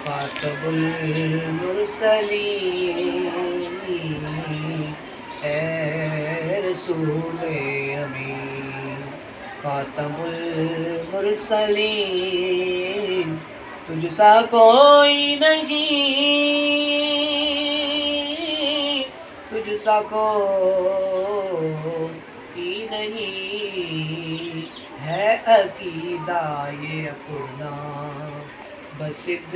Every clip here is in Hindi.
खातमुल मुरसलीन ए रसूले अमीन खातमुल मुरसलीन तुझसा कोई नहीं तुझसा कोई नहीं है अकीदा ये अपना बसिद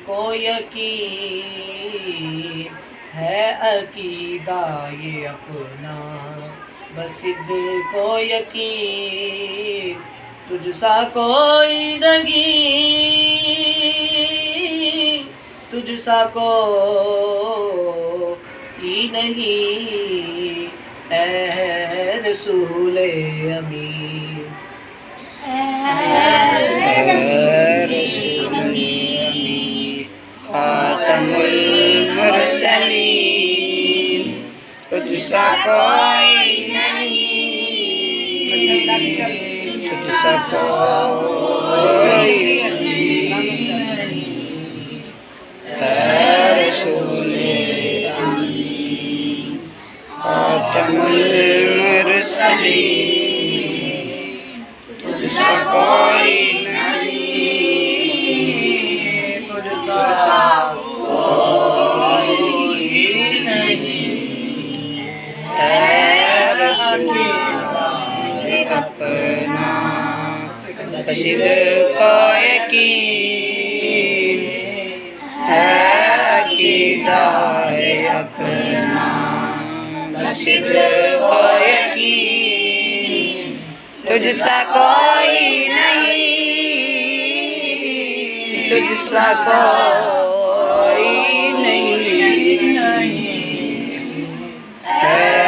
को यकीन है अकीदा ये अपना बसिद को यकीन तुझसा कोई नहीं तुझसा कोई नहीं ऐ रसूले अमीन खातमुल मुरसलीन तुझसा कोई नहीं तुझसा कोई है रसूले अमीन खातमुल मुरसलीन तुझसा कोई अपना बसिद को यकीन है अकीदा अपना बसिद को यकीन तुझसा कोई नहीं तुझसा कोई नहीं है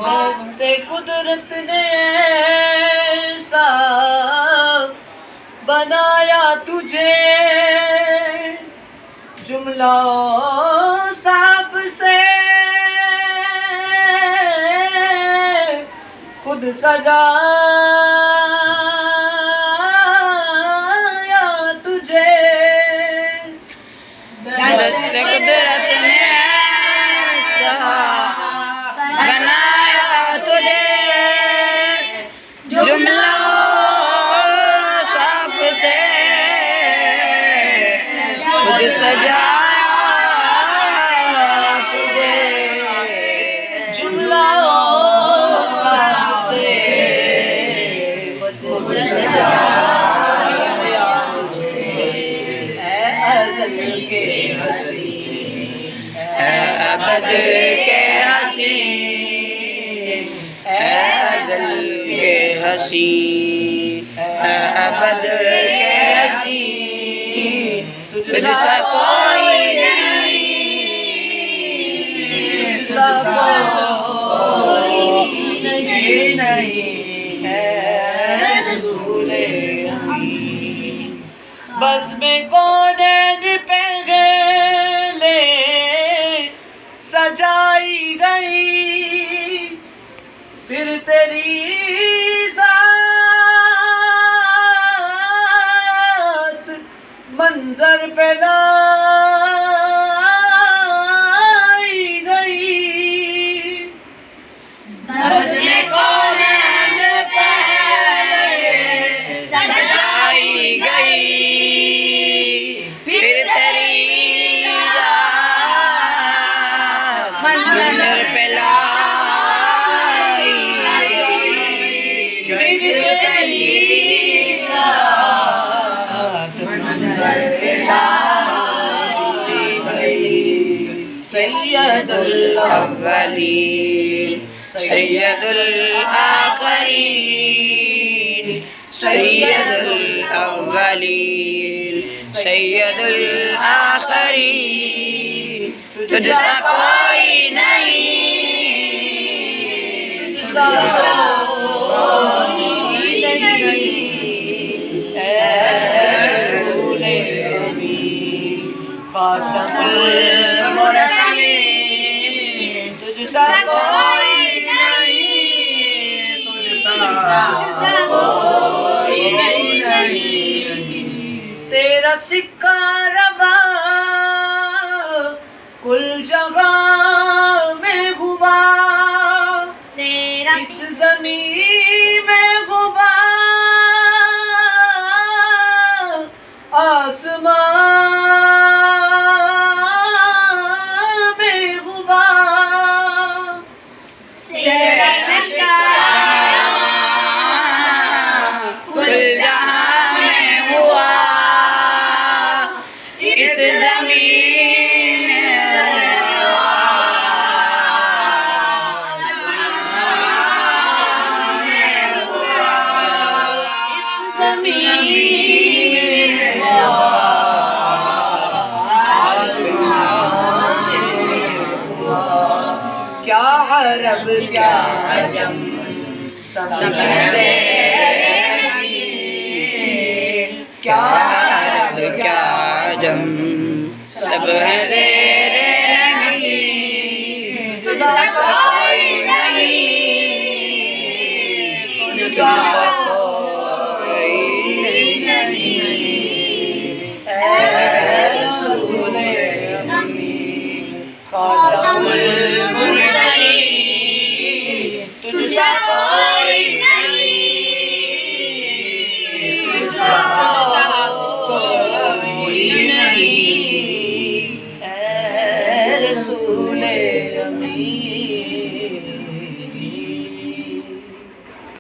मस्ते कुदरत ने ऐसा बनाया तुझे जुमला साफ से खुद सजाया तुझे मस्ते कुदरत ने ऐसा बनाया तुझे जुमला साफ से खुद सजाया तुझे जुमला साफ से खुद सजाया तुझे ऐ अज़ल के हसी अबद के हसी अज़ल के हसी अबद के हसी तुझसा कोई नहीं तुझसा कोई नहीं है रसूले अमीन बस में कौन पहले सजाई गई फिर तेरी साथ मंजर पे लाई गई बस में कौन सजाई गई फिर तेरी मंजर पे लाई गई मंजर पे लाई गई सैयदुल अव्वलीन सैयदुल आखरीन सैयदुल अव्वलीन सैयदुल आखरीन तुझसा कोई नहीं तुझसा कोई नहीं है रसूले अमीन खातमुल मुरसलीन तुझसा कोई नहीं तुझसा कोई नहीं। तेरा सिक्का रवा कुल जगह में हुआ, इस ज़मीन में गुबा आसमान में गुबा। तेरा सिक्का कुल जहां में हुआ, इस ज़मीन में हुआ, इस ज़मीन में हुआ, आसमान में हुआ। क्या अरब क्या अजम समझे नहीं, क्या अरब क्या आजम सब है ज़ेरे नगी, तुझसा कोई नहीं, तुझसा कोई नहीं। ऐ रसूल अमीन खातमुल